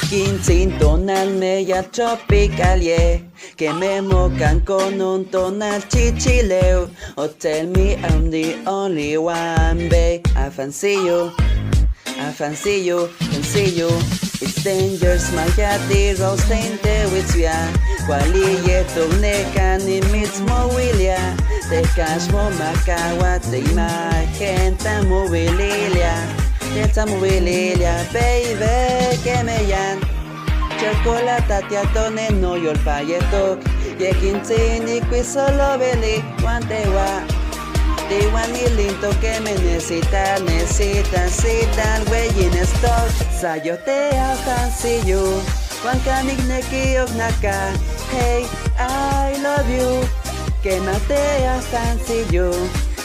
15 tonal media tropical, yeah. Que me mocan con un tonal chichileo. Oh, tell me I'm the only one, babe. I fancy you, I fancy you, fancy you. It's dangerous, my yati roastente with ya. Wali yeto nekan ni mismo willia. Te casmo macawa, te imagen tamu wililia. Te tamu wililia, baby, que me yan. Chocolate tiatone no yol payetok. Yequintini qui solo veli, guantewa. Te guanilito que me necesitan, güey en stock. Sayotea fancy you, Juan Canigneki of Naka. Hey, I love you, que matea fancy you.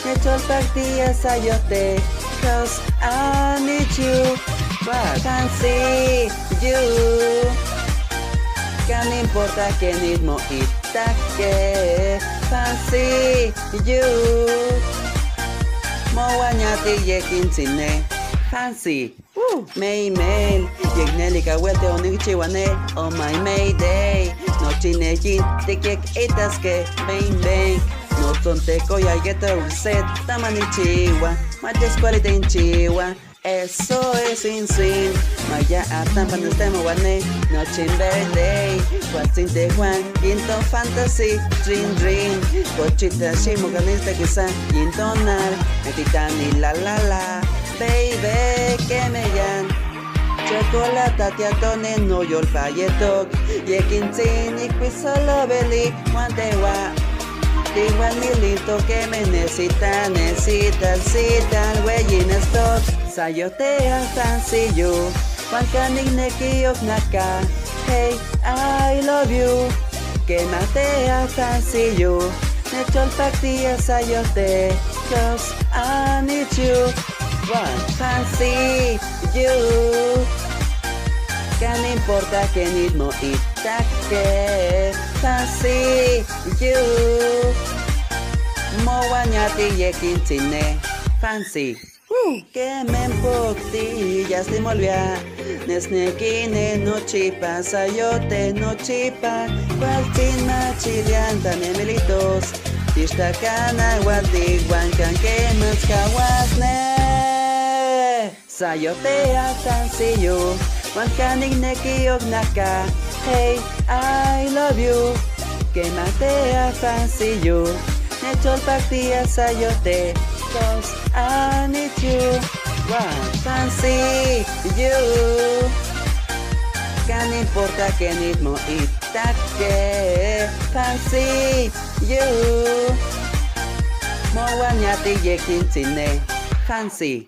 Hecho el partida sayote, cause I need you. Fancy you, que no importa que mismo itaque. Fancy you, mo guanyati yekin sine. Fancy, may mail, yegnelika welte onichiwane, oh my mayday. No chinekin, tikek itaske, bang bang. No tonteco ya geta reset, tamanichiwa, mates quality in chiwa. Eso es sin Maya atan pan estemo wane Noche en verde Watsin de Juan Quinto fantasy Dream Cochita shimo ganista quizá Quintonar Metitani la Baby que me yan Chocolate tiatone no yol payetok Yequintini qui solo beli Guantewa Igualito que me necesitan, güey en stock. Sayotea fancy you, Juan Canigneki of Naka. Hey, I love you, que matea fancy you. Necho el partida sayote, cause I need you. One fancy you, que no importa que mismo itaque. Fancy you, mo guanyati yekin sine. Fancy, que me empocti, ya se me olvida. Nesnekine no chipa, sayote no chipa. Cualtina chilianta nemelitos. Tishtakana guati guancan que más kawasne. Sayotea fancy you, guancanigneki ognaka. Hey, I love you, que matea fancy you. Necho el partida sayote, cause I need you. One fancy you, que no importa que mismo itaque. Fancy you, mo guanyati yekin sine. Fancy.